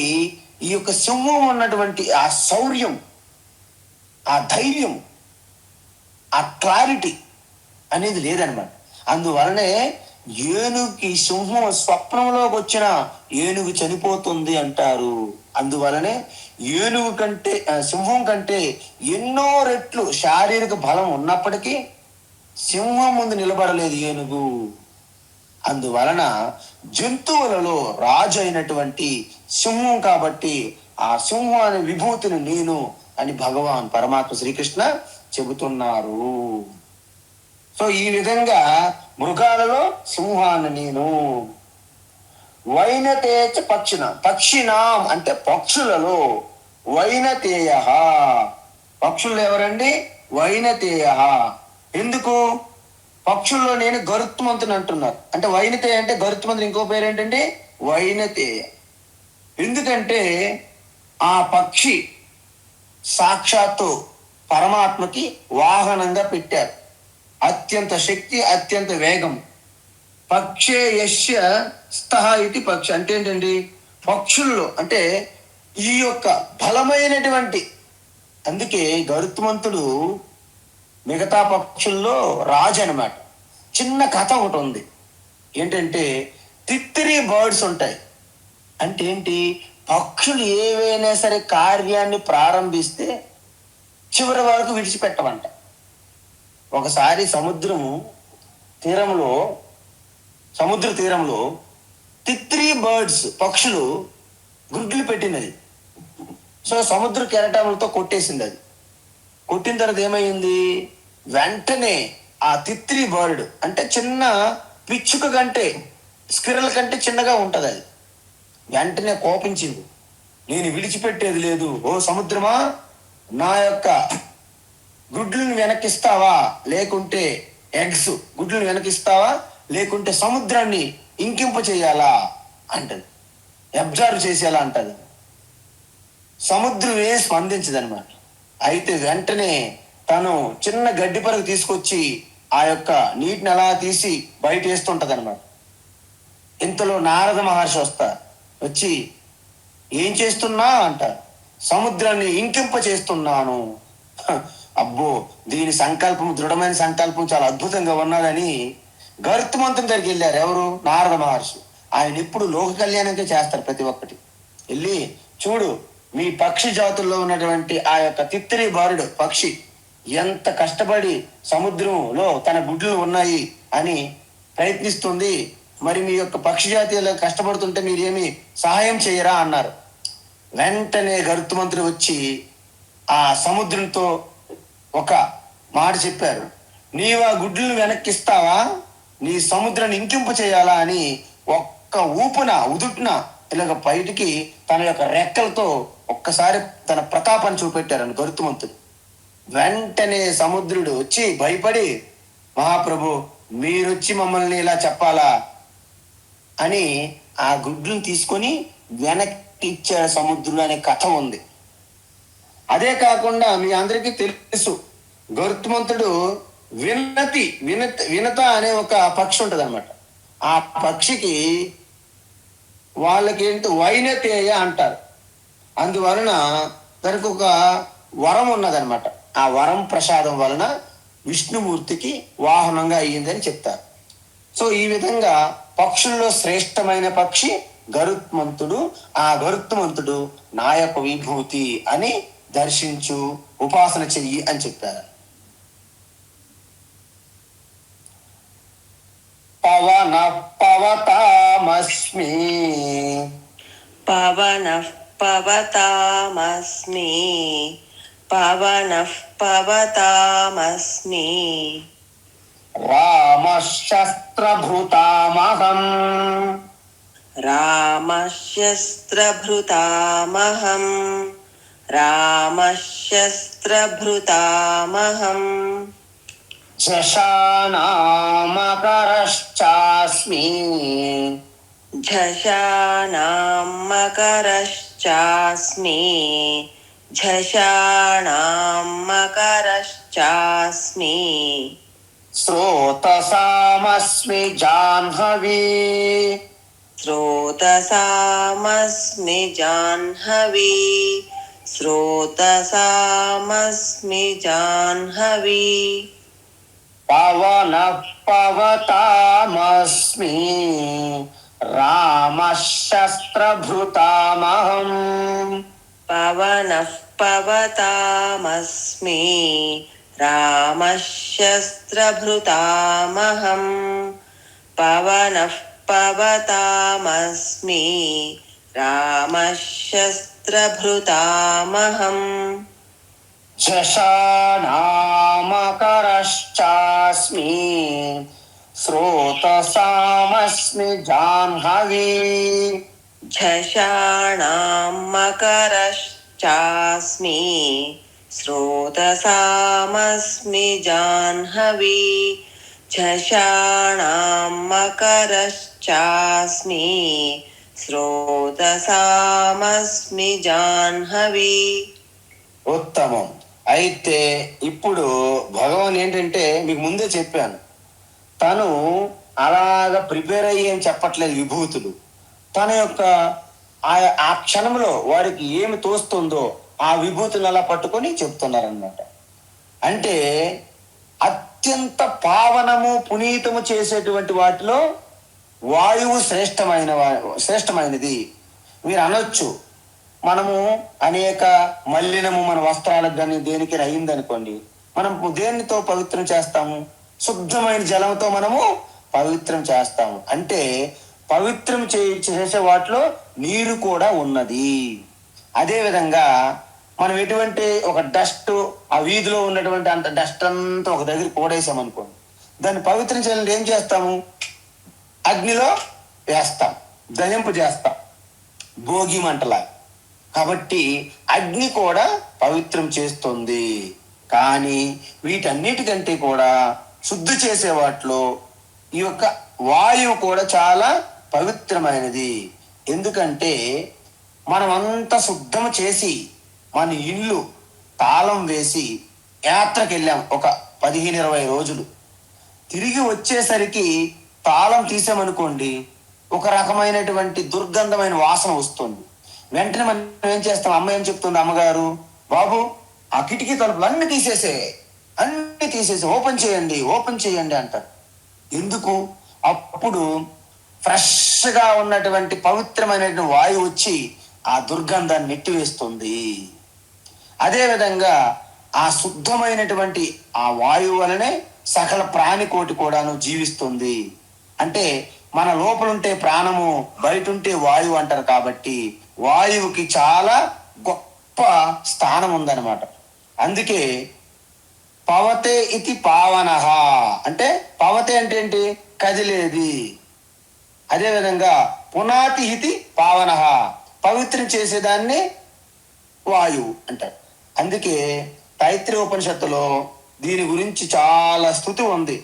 ఈ యొక్క సింహం ఉన్నటువంటి ఆ శౌర్యం, ఆ ధైర్యం, ఆ క్లారిటీ అనేది లేదనమాట. అందువలనే ఏనుగుకి సింహం స్వప్నంలోకి వచ్చిన ఏనుగు చనిపోతుంది అంటారు. అందువలనే ఏనుగు కంటే సింహం కంటే ఎన్నో రెట్లు శారీరక బలం ఉన్నప్పటికీ సింహం ముందు నిలబడలేదు ఏనుగు. అందువలన జంతువులలో రాజు అయినటువంటి సింహం కాబట్టి ఆ సింహం అనే విభూతిని నేను అని భగవాన్ పరమాత్మ శ్రీకృష్ణ చెబుతున్నారు. సో ఈ విధంగా మృగాలలో సింహాన్ని నేను. వైనతేచ పక్షినాం అంటే పక్షులలో వైనతేయ. పక్షులు ఎవరండి? వైనతేయ. ఎందుకు? పక్షుల్లో నేను గరుత్మంతుని అంటున్నారు. అంటే వైనతేయ అంటే గరుత్మంతుని ఇంకో పేరు ఏంటండి? వైనతేయ. ఎందుకంటే ఆ పక్షి సాక్షాత్తు పరమాత్మకి వాహనంగా పెట్టారు. అత్యంత శక్తి, అత్యంత వేగం. పక్షే యస్య స్థః ఇది పక్షి అంటే ఏంటండి? పక్షుల్లో అంటే ఈ యొక్క బలమైనటువంటి, అందుకే గరుత్మంతుడు మిగతా పక్షుల్లో రాజు అనమాట. చిన్న కథ ఒకటి ఉంది. ఏంటంటే తిత్తిరి బర్డ్స్ ఉంటాయి. అంటే ఏంటి? పక్షులు ఏవైనా సరే కార్యాన్ని ప్రారంభిస్తే చివరి వరకు విడిచిపెట్టమంట. ఒకసారి సముద్ర తీరంలో తిత్రీ బర్డ్స్ పక్షులు గుడ్లు పెట్టినది. సో సముద్ర కెరటాలతో కొట్టేసింది. అది కొట్టిన తర్వాత ఏమైంది? వెంటనే ఆ తిత్రీ బర్డ్ అంటే చిన్న పిచ్చుక కంటే, స్క్విరల్ కంటే చిన్నగా ఉంటది. అది వెంటనే కోపించింది. నేను విడిచిపెట్టేది లేదు. ఓ సముద్రమా, నా యొక్క గుడ్లను వెనక్కిస్తావా, లేకుంటే ఎగ్స్ గుడ్లను వెనక్కిస్తావా, లేకుంటే సముద్రాన్ని ఇంకింప చేయాలా అంటది. అబ్జర్వ్ చేసేలా అంటది. సముద్రం ఏ స్పందించదు అనమాట. అయితే వెంటనే తను చిన్న గడ్డి పరుగు తీసుకొచ్చి ఆ యొక్క నీటిని అలా తీసి బయట వేస్తుంటది అనమాట. ఇంతలో నారద మహర్షి వచ్చి ఏం చేస్తున్నా అంట. సముద్రాన్ని ఇంకింప చేస్తున్నాను. అబ్బో, దీని సంకల్పం, దృఢమైన సంకల్పం చాలా అద్భుతంగా ఉన్నదని గరుత్మంతుని దగ్గరికి వెళ్ళారు. ఎవరు? నారద మహర్షి. ఆయన ఎప్పుడు లోక కళ్యాణంగా చేస్తారు ప్రతి ఒక్కటి. వెళ్ళి చూడు, మీ పక్షి జాతుల్లో ఉన్నటువంటి ఆ యొక్క తిత్తిరి బారుడు పక్షి ఎంత కష్టపడి సముద్రంలో తన గుడ్లు ఉన్నాయి అని ప్రయత్నిస్తుంది. మరి మీ యొక్క పక్షి జాతీయులు కష్టపడుతుంటే మీరేమి సహాయం చేయరా అన్నారు. వెంటనే గరుత్మంతుడు వచ్చి ఆ సముద్రంతో ఒక మాట చెప్పారు. నీవు ఆ గుడ్లను వెనక్కిస్తావా, నీ సముద్రాన్ని ఇంకింపు చేయాలా అని ఒక్క ఉదుట్న ఇలాగ బయటికి తన యొక్క రెక్కలతో ఒక్కసారి తన ప్రతాపాన్ని చూపెట్టారని గరుత్మంతుడు. వెంటనే సముద్రుడు వచ్చి భయపడి, మహాప్రభు మీరొచ్చి మమ్మల్ని ఇలా చెప్పాలా అని ఆ గుడ్లను తీసుకొని వెనక్కి ఇచ్చాడు సముద్రుడు అనే కథ ఉంది. అదే కాకుండా మీ అందరికీ తెలుసు, గరుత్మంతుడు వినత అనే ఒక పక్షి ఉంటది అనమాట. ఆ పక్షికి వాళ్ళకి ఏంటి వైనతేయ అంటారు. అందువలన దానికి ఒక వరం ఉన్నదనమాట. ఆ వరం ప్రసాదం వలన విష్ణుమూర్తికి వాహనంగా అయ్యిందని చెప్తారు. సో ఈ విధంగా పక్షుల్లో శ్రేష్టమైన పక్షి గరుత్మంతుడు. ఆ గరుత్మంతుడు నా యొక్క విభూతి అని దర్శించు, ఉపాసన చెయ్యి అని చెప్పారు. పవన పవతామస్మి పవనః పవతామస్మి పవనః పవతామస్మి రామశస్త్రభృతామహం. రామశస్త్రభృతామహం. రామశస్త్రభృతామహం. झषाणामकरश्चास्मि. झषाणां मकरश्चास्मि. झषाणां मकरश्चास्मि. स्रोतसामस्मि जाह्नवी. स्रोतसामस्मि जाह्नवी. स्रोतसामस्मि जाह्नवी. पवनः पवतामस्मि. रामशस्त्रभृतामहम्. पवनः पवतामस्मि. रामशस्त्रभृतामहं. पवनः पवतामस्मि. रामशस्त्रभृतामहम्. झषाणामकरश्चास्मि. स्रोतसामस्मि जाह्नवी. झषाणां मकरश्चास्मि. स्रोतसामस्मि जाह्नवी. झषाणां मकरश्चास्मि. स्रोतसामस्मि जाह्नवी. ఉత్తమం. అయితే ఇప్పుడు భగవాన్ ఏంటంటే మీకు ముందే చెప్పాను, తను అలాగా ప్రిపేర్ అయ్యి అని చెప్పట్లేదు విభూతులు. తన యొక్క ఆ క్షణంలో వారికి ఏమి తోస్తుందో ఆ విభూతులు అలా పట్టుకొని చెప్తున్నారనమాట. అంటే అత్యంత పావనము పునీతము చేసేటువంటి వాటిలో వాయువు శ్రేష్టమైనది. మీరు అనొచ్చు, మనము అనేక మలినము మన వస్త్రాలకు కానీ దేనికి అయిందనుకోండి, మనం దేనితో పవిత్రం చేస్తాము? శుద్ధమైన జలంతో మనము పవిత్రం చేస్తాము. అంటే పవిత్రం చేసే వాటిలో నీరు కూడా ఉన్నది. అదే విధంగా మనం ఎటువంటి ఒక డస్ట్, ఆ వీధిలో ఉన్నటువంటి అంత డస్ట్ అంతా ఒక దగ్గర కూడేసాం అనుకోండి, దాన్ని పవిత్రం చేయాలంటే ఏం చేస్తాము? అగ్నిలో వేస్తాం, దహింపు చేస్తాం, భోగి మంటలా. కాబట్టి అగ్ని కూడా పవిత్రం చేస్తుంది. కానీ వీటన్నిటికంటే కూడా శుద్ధి చేసే వాటిలో ఈ యొక్క వాయువు కూడా చాలా పవిత్రమైనది. ఎందుకంటే మనం అంతా శుద్ధం చేసి మన ఇల్లు తాళం వేసి యాత్రకు వెళ్ళాం ఒక 15-20 రోజులు. తిరిగి వచ్చేసరికి తాళం తీసామనుకోండి, ఒక రకమైనటువంటి దుర్గంధమైన వాసన వస్తుంది. వెంటనే మనం ఏం చేస్తాం? అమ్మ ఏం చెప్తుంది? అమ్మగారు, బాబు ఆ కిటికీ తలుపులు అన్ని తీసేసి ఓపెన్ చేయండి అంటారు. ఎందుకు? అప్పుడు ఫ్రెష్గా ఉన్నటువంటి పవిత్రమైనటువంటి వాయువు వచ్చి ఆ దుర్గంధాన్ని నెట్టివేస్తుంది. అదేవిధంగా ఆ శుద్ధమైనటువంటి ఆ వాయువు వలనే సకల ప్రాణికోటి కూడాను జీవిస్తుంది. అంటే మన లోపలుంటే ప్రాణము, బయట ఉంటే వాయువు అంటారు. కాబట్టి వాయువుకి చాలా గొప్ప స్థానం ఉందన్నమాట. అందుకే పవతే ఇది పావనః అంటే, పవతే అంటే ఏంటి? కదిలేది. అదేవిధంగా పునాతి ఇది పావనః పవిత్రం చేసేదాన్ని వాయువు అంటారు. అందుకే తైత్రీయ ఉపనిషత్తులో దీని గురించి చాలా స్తుతి ఉంది.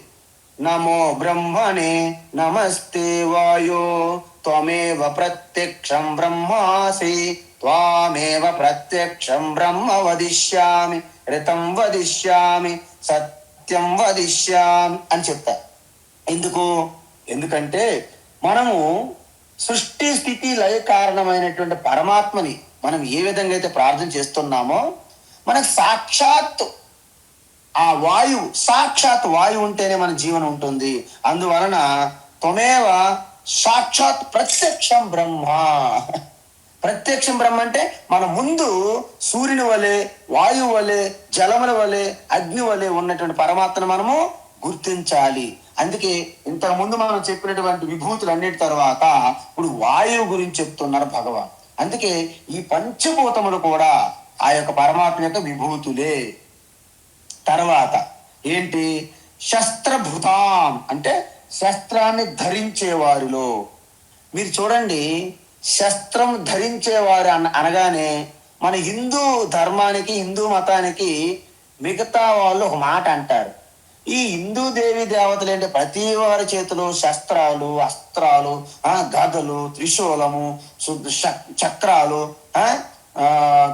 నమో బ్రహ్మణే నమస్తే వాయో త్వమేవ ప్రత్యక్షం బ్రహ్మాసి త్వామేవ ప్రత్యక్షం బ్రహ్మ వదిష్యామి రితం వదిష్యామి సత్యం వదిష్యామి అని చెప్తారు. ఎందుకంటే మనము సృష్టి స్థితి లయ కారణమైనటువంటి పరమాత్మని మనం ఏ విధంగా అయితే ప్రార్థన చేస్తున్నామో, మనకు సాక్షాత్ ఆ వాయువు, సాక్షాత్ వాయువు ఉంటేనే మన జీవనం ఉంటుంది. అందువలన త్వమేవ సాక్షాత్ ప్రత్యక్షం బ్రహ్మ. ప్రత్యక్షం బ్రహ్మ అంటే మన ముందు సూర్యుని వలె, వాయువు వలె, జలముల వలె, అగ్ని వలె ఉన్నటువంటి పరమాత్మను మనము గుర్తించాలి. అందుకే ఇంతకు ముందు మనం చెప్పినటువంటి విభూతులు అన్నిటి తర్వాత ఇప్పుడు వాయువు గురించి చెప్తున్నారు భగవాన్. అందుకే ఈ పంచభూతములు కూడా ఆ యొక్క పరమాత్మ యొక్క విభూతులే. తర్వాత ఏంటి? శస్త్రభృతాం అంటే శస్త్రాన్ని ధరించే వారిలో. మీరు చూడండి, శస్త్రం ధరించేవారు అనగానే మన హిందూ ధర్మానికి, హిందూ మతానికి మిగతా వాళ్ళు ఒక మాట అంటారు. ఈ హిందూ దేవి దేవతలు అంటే ప్రతి వారి చేతిలో శస్త్రాలు, అస్త్రాలు, గదలు, త్రిశూలము, చక్రాలు,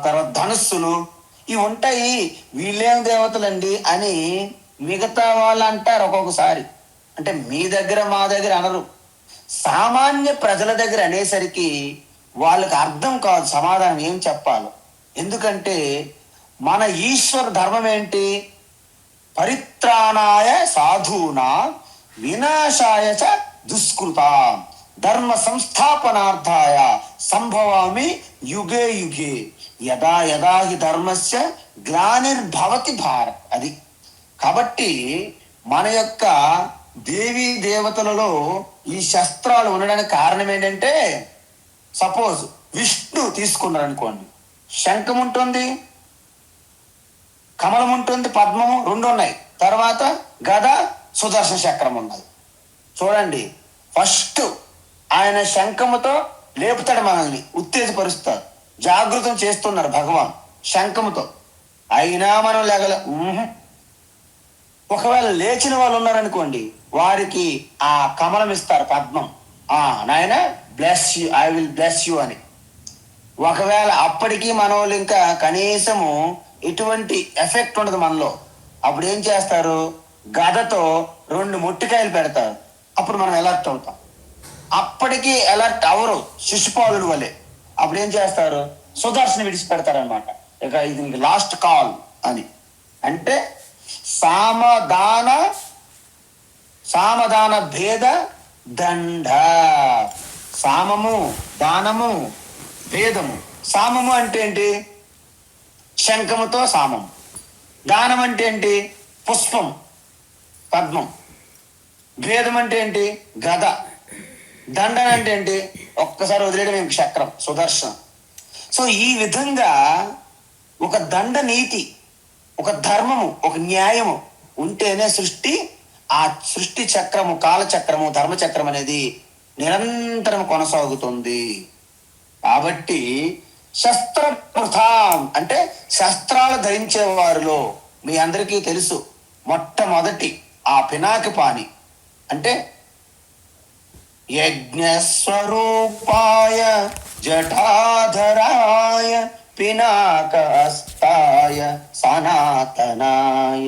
తర్వాత ధనుస్సులు ఇవి ఉంటాయి. వీళ్ళేం దేవతలండి అని మిగతా వాళ్ళు అంటారు ఒక్కొక్కసారి. అంటే మీ దగ్గర మా దగ్గర అనరు, సామాన్య ప్రజల దగ్గర అనేసరికి వాళ్ళకి అర్థం కాదు సమాధానం ఏం చెప్పాలో. ఎందుకంటే మన ఈశ్వర ధర్మం ఏంటి? పరిత్రాణాయ సాధూనా వినాశాయ చ దుష్కృత ధర్మ సంస్థాపనార్థాయ సంభవామి యుగే యుగే యదా యదా హి ధర్మస్య గ్లానిర్భవతి భారత్. అది కాబట్టి మన యొక్క దేవీ దేవతలలో ఈ శస్త్రాలు ఉండడానికి కారణం ఏంటంటే, సపోజ్ విష్ణు తీసుకున్నారు అనుకోండి, శంఖం ఉంటుంది, కమలం ఉంటుంది, పద్మము రెండు ఉన్నాయి, తర్వాత గద, సుదర్శన చక్రం ఉన్నది. చూడండి, ఫస్ట్ ఆయన శంఖముతో లేపుతాడు, మనల్ని ఉత్తేజపరుస్తారు, జాగృతం చేస్తున్నారు భగవాన్ శంఖముతో. అయినా మనం లేగల. ఒకవేళ లేచిన వాళ్ళు ఉన్నారనుకోండి, వారికి ఆ కమలం ఇస్తారు, పద్మం. నాయన bless you, I will bless you అని. ఒకవేళ అప్పటికీ మన వాళ్ళు ఇంకా కనీసము ఎటువంటి ఎఫెక్ట్ ఉండదు మనలో, అప్పుడు ఏం చేస్తారు? గదతో 2 మొట్టికాయలు పెడతారు. అప్పుడు మనం అలర్ట్ అవుతాం. అప్పటికి అలర్ట్ అవరు శిశుపాలుడు వలె. అప్పుడు ఏం చేస్తారు? సుదర్శన విడిచిపెడతారు అనమాట. ఇక ఇది లాస్ట్ కాల్ అని. అంటే సామదాన భేద దండ. సామము, దానము, భేదము. సామము అంటే ఏంటి? శంఖముతో సామం. దానం అంటే ఏంటి? పుష్పం, పద్మం. భేదం అంటే ఏంటి? గద. దండన అంటే ఏంటి? ఒక్కసారి వదిలేయడం చక్రం, సుదర్శనం. సో ఈ విధంగా ఒక దండ నీతి, ఒక ధర్మము, ఒక న్యాయము ఉంటేనే ఆ సృష్టి చక్రము, కాలచక్రము, ధర్మచక్రం అనేది నిరంతరం కొనసాగుతుంది. కాబట్టి శస్త్రప్రథాం అంటే శస్త్రాలు ధరించే వారిలో మీ అందరికీ తెలుసు, మొట్టమొదటి ఆ పినాకిపాణి అంటే యజ్ఞస్వరూపాయ జటాధరాయ పినాకహస్తాయ సనాతనాయ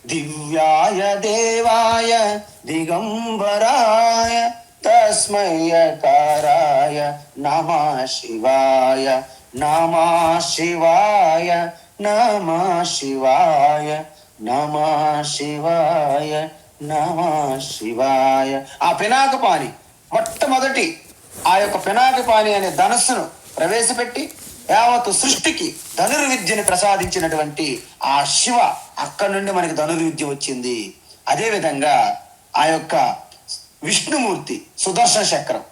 దివ్యాయ దేవాయ దిగంబరాయ తస్మయ్యకారాయ నమః శివాయ నమః శివాయ నమః శివాయ నమః శివాయ నమః శివాయ. ఆ పినాకపాణి మొట్టమొదటి ఆ యొక్క పినాకపాణి అనే ధనస్సును ప్రవేశపెట్టి యావత్తు సృష్టికి ధనుర్విద్యని ప్రసాదించినటువంటి ఆ శివ అక్కడి నుండి మనకి ధనుర్విద్య వచ్చింది. అదేవిధంగా ఆ యొక్క విష్ణుమూర్తి సుదర్శన చక్రం.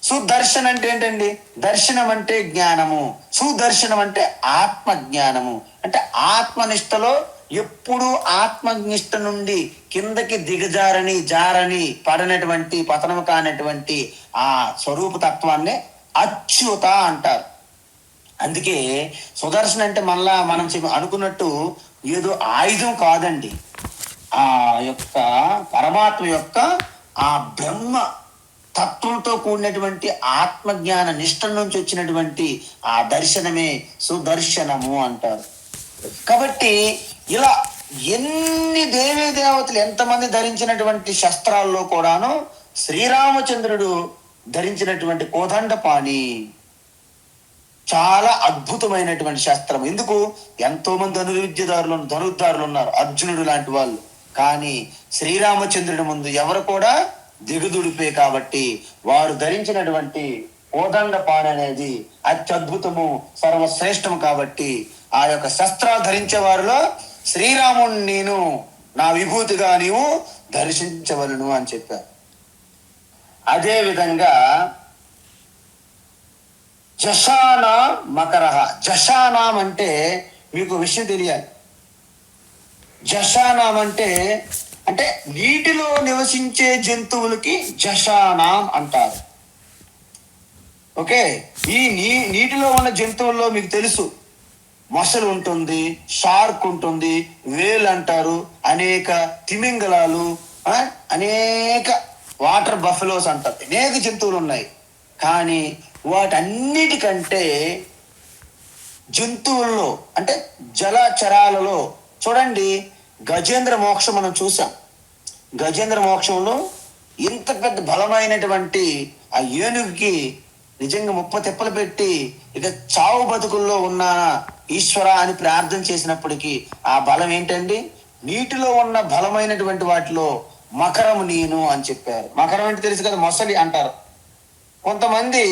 సుదర్శనం అంటే ఏంటండి? దర్శనం అంటే జ్ఞానము, సుదర్శనం అంటే ఆత్మ జ్ఞానము. అంటే ఆత్మనిష్టలో ఎప్పుడు ఆత్మనిష్ట నుండి కిందకి జారని పడనటువంటి, పతనము కానటువంటి ఆ స్వరూప తత్వాన్ని అచ్యుత అంటారు. అందుకే సుదర్శన అంటే మనం అనుకున్నట్టు ఏదో ఆయుధం కాదండి. ఆ యొక్క పరమాత్మ యొక్క ఆ బ్రహ్మ తత్వంతో కూడినటువంటి ఆత్మజ్ఞాన నిష్ట నుంచి వచ్చినటువంటి ఆ దర్శనమే సుదర్శనము అంటారు. కాబట్టి ఇలా ఎన్ని దేవీ దేవతలు ఎంతమంది ధరించినటువంటి శస్త్రాల్లో కూడాను శ్రీరామచంద్రుడు ధరించినటువంటి కోదండపాణి చాలా అద్భుతమైనటువంటి శస్త్రం. ఎందుకు? ఎంతో మంది ధనుర్ధారులు ఉన్నారు, అర్జునుడు లాంటి వాళ్ళు. కానీ శ్రీరామచంద్రుడి ముందు ఎవరు కూడా దిగుదుడిపే. కాబట్టి వారు ధరించినటువంటి కోదండపాణి అనేది అత్యద్భుతము, సర్వశ్రేష్టము. కాబట్టి ఆ యొక్క శస్త్రాలు ధరించే వారిలో శ్రీరాముని నేను నా విభూతిగా నీవు దర్శించవలను అని చెప్పారు. అదే విధంగా జషానా మకరహ. జషానాం అంటే మీకు విషయం తెలియాలి. జషానాం అంటే అంటే నీటిలో నివసించే జంతువులకి జషానాం అంటారు. ఓకే, ఈ నీటిలో ఉన్న జంతువుల్లో మీకు తెలుసు, మొసలు ఉంటుంది, షార్క్ ఉంటుంది, వేల్ అంటారు, అనేక తిమింగలాలు, అనేక వాటర్ బఫెలోస్ అంటారు, అనేక జంతువులు ఉన్నాయి. కానీ వాటన్నిటికంటే జంతువుల్లో అంటే జలచరాలలో చూడండి, గజేంద్ర మోక్షం మనం చూసాం. గజేంద్ర మోక్షంలో ఇంత పెద్ద బలమైనటువంటి ఆ ఏనుగుకి నిజంగా ముప్ప తెప్పలు పెట్టి ఇక చావు బతుకుల్లో ఉన్న ఈశ్వర అని ప్రార్థన చేసినప్పటికీ ఆ బలం ఏంటండి? నీటిలో ఉన్న బలమైనటువంటి వాటిలో మకరం నేను అని చెప్పారు. మకరం అంటే తెలుసు కదా, మొసలి అంటారు. కొంతమంది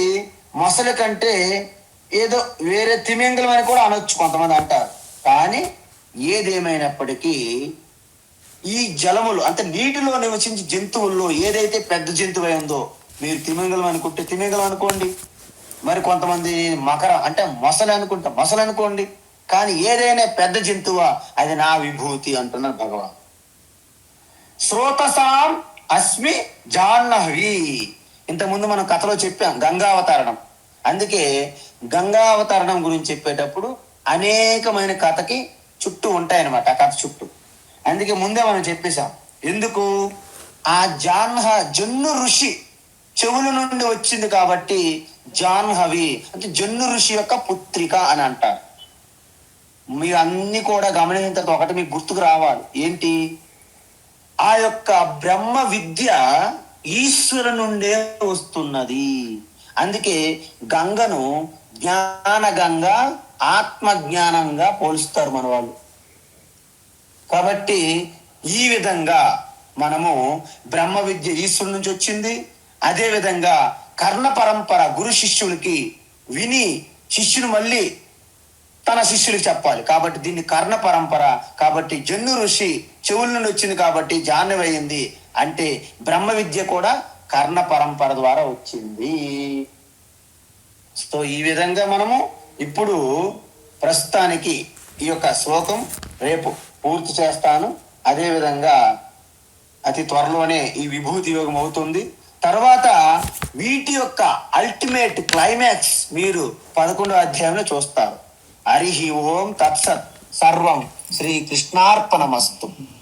మొసలి కంటే ఏదో వేరే తిమింగలం అని కూడా అనొచ్చు, కొంతమంది అంటారు. కానీ ఏదేమైనప్పటికీ ఈ జలములు అంటే నీటిలో నివసించే జంతువుల్లో ఏదైతే పెద్ద జంతువు అయిందో, మీరు తిమింగలం అనుకుంటే తిమింగలం అనుకోండి, మరి కొంతమంది మకర అంటే మొసలి అనుకుంటే మొసలు అనుకోండి. కానీ ఏదైనా పెద్ద జంతువా అది నా విభూతి అంటున్నారు భగవాన్. శ్రోతసాం అస్మి జాహ్నవి. ఇంతకుముందు మనం కథలో చెప్పాం గంగావతరణం. అందుకే గంగావతరణం గురించి చెప్పేటప్పుడు అనేకమైన కథకి చుట్టూ ఉంటాయన్నమాట, ఆ కథ చుట్టూ. అందుకే ముందే మనం చెప్పేశాం. ఎందుకు? ఆ జన్ను ఋషి చెవుల నుండి వచ్చింది కాబట్టి జాహ్నవి అంటే జన్ను ఋషి యొక్క పుత్రిక అని అంటారు. మీరు అన్ని కూడా గమనించిన తర్వాత ఒకటి మీకు గుర్తుకు రావాలి, ఏంటి? ఆ యొక్క బ్రహ్మ విద్య ఈశ్వరు నుండే వస్తున్నది. అందుకే గంగను జ్ఞాన గంగ, ఆత్మ జ్ఞానంగా పోలుస్తారు మన వాళ్ళు. కాబట్టి ఈ విధంగా మనము బ్రహ్మ విద్య ఈశ్వరు నుంచి వచ్చింది. అదే విధంగా కర్ణ పరంపర గురు శిష్యులకి విని శిష్యుడు మళ్ళీ తన శిష్యులకు చెప్పాలి. కాబట్టి దీన్ని కర్ణ పరంపర. కాబట్టి జన్ను ఋషి చెవుల నుండి వచ్చింది కాబట్టి జాహ్నవి అయింది. అంటే బ్రహ్మ విద్య కూడా కర్ణ పరంపర ద్వారా వచ్చింది. సో ఈ విధంగా మనము ఇప్పుడు ప్రస్తుతానికి ఈ యొక్క శ్లోకం రేపు పూర్తి చేస్తాను. అదే విధంగా అతి త్వరలోనే ఈ విభూతి యోగం అవుతుంది. తర్వాత వీటి యొక్క అల్టిమేట్ క్లైమాక్స్ మీరు 11వ అధ్యాయంలో చూస్తారు. హరి ఓం తత్సత్. సర్వం శ్రీ కృష్ణార్పణమస్తు.